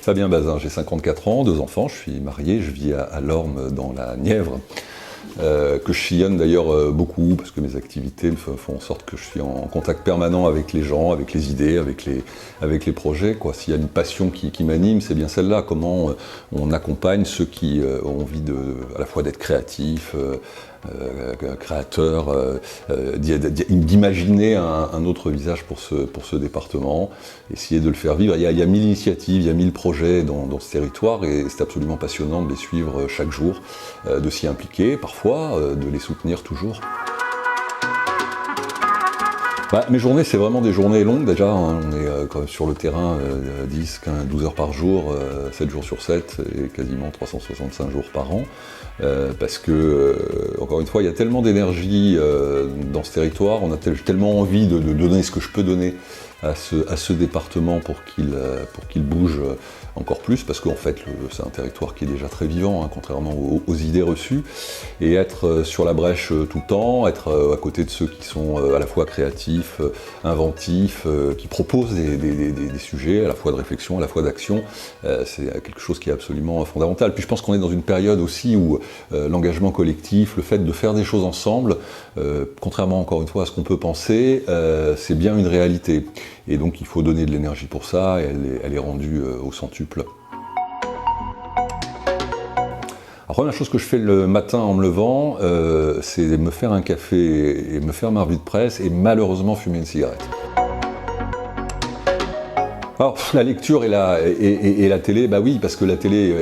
Fabien Bazin, j'ai 54 ans, 2 enfants, je suis marié, je vis à Lorme dans la Nièvre, que je sillonne d'ailleurs beaucoup parce que mes activités font en sorte que je suis en contact permanent avec les gens, avec les idées, avec les projets, quoi. S'il y a une passion qui m'anime, c'est bien celle-là, comment on accompagne ceux qui ont envie à la fois d'être créatifs, créateurs, d'imaginer un autre visage pour ce département, essayer de le faire vivre. Il y a 1000 initiatives, il y a 1000 projets dans ce territoire et c'est absolument passionnant de les suivre chaque jour, de s'y impliquer parfois, de les soutenir toujours. Mes journées, c'est vraiment des journées longues déjà, hein. On est quand même sur le terrain 10, 15, 12 heures par jour, 7 jours sur 7 et quasiment 365 jours par an. Parce que, encore une fois, il y a tellement d'énergie dans ce territoire, on a tellement envie de donner ce que je peux donner à ce département pour qu'il bouge encore plus, parce qu'en fait c'est un territoire qui est déjà très vivant, hein, contrairement aux idées reçues, et être sur la brèche tout le temps, être à côté de ceux qui sont à la fois créatifs, inventifs, qui proposent des sujets à la fois de réflexion, à la fois d'action, c'est quelque chose qui est absolument fondamental. Puis je pense qu'on est dans une période aussi où l'engagement collectif, le fait de faire des choses ensemble, contrairement encore une fois à ce qu'on peut penser, c'est bien une réalité. Et donc il faut donner de l'énergie pour ça, et elle est rendue au centuple. La première chose que je fais le matin en me levant, c'est me faire un café et me faire ma revue de presse et malheureusement fumer une cigarette. Alors, la lecture et la télé, bah oui, parce que la télé,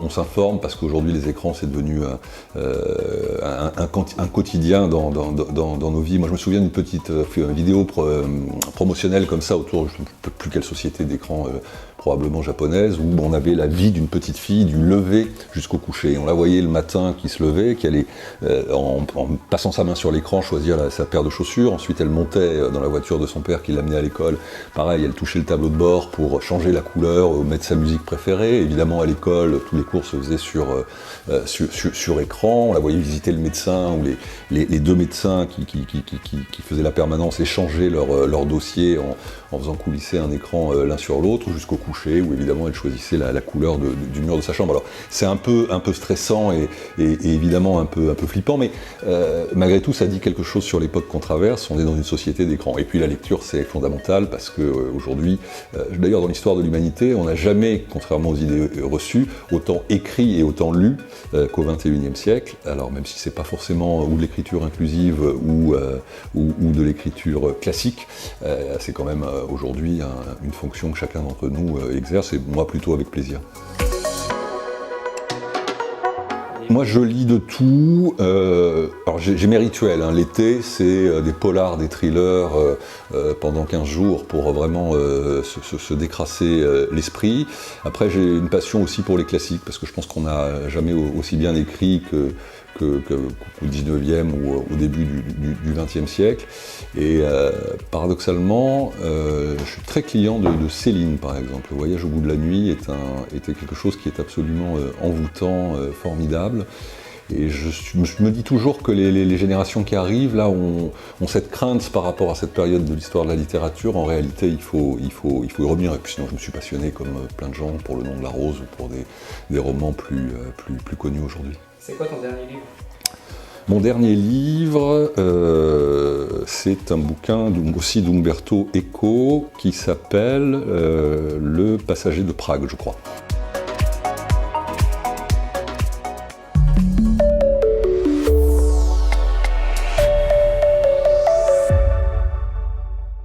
on s'informe, parce qu'aujourd'hui les écrans c'est devenu un quotidien dans nos vies. Moi je me souviens d'une petite vidéo promotionnelle comme ça autour, je ne sais plus quelle société d'écran, probablement japonaise, où on avait la vie d'une petite fille du lever jusqu'au coucher. On la voyait le matin qui se levait, qui allait en passant sa main sur l'écran choisir sa paire de chaussures, ensuite elle montait dans la voiture de son père qui l'amenait à l'école, pareil, elle touchait le tableau de bord pour changer la couleur, mettre sa musique préférée. Évidemment à l'école, tous les cours se faisaient sur écran, on la voyait visiter le médecin, ou les deux médecins qui faisaient la permanence échanger leur dossier en faisant coulisser un écran l'un sur l'autre, jusqu'au coucher, où évidemment elle choisissait la couleur du mur de sa chambre. Alors c'est un peu stressant et évidemment un peu flippant, mais malgré tout ça dit quelque chose sur l'époque qu'on traverse. On est dans une société d'écran. Et puis la lecture c'est fondamental, parce que aujourd'hui, d'ailleurs dans l'histoire de l'humanité, on n'a jamais, contrairement aux idées reçues, autant écrit et autant lu qu'au XXIe siècle. Alors même si c'est pas forcément ou de l'écriture inclusive ou de l'écriture classique, c'est quand même aujourd'hui une fonction que chacun d'entre nous exerce, et moi plutôt avec plaisir. Moi je lis de tout, alors j'ai mes rituels, hein. L'été c'est des polars, des thrillers pendant 15 jours pour vraiment se décrasser l'esprit. Après j'ai une passion aussi pour les classiques, parce que je pense qu'on n'a jamais aussi bien écrit qu'au 19e ou au début du 20e siècle. Et paradoxalement, je suis très client de Céline par exemple. Le Voyage au bout de la nuit était quelque chose qui est absolument envoûtant, formidable. Et je me dis toujours que les générations qui arrivent, là, ont cette crainte par rapport à cette période de l'histoire de la littérature. En réalité, il faut y revenir. Et puis sinon, je me suis passionné, comme plein de gens, pour Le Nom de la Rose ou pour des romans plus connus aujourd'hui. C'est quoi ton dernier livre ? Mon dernier livre, c'est un bouquin aussi d'Umberto Eco qui s'appelle Le Passager de Prague, je crois.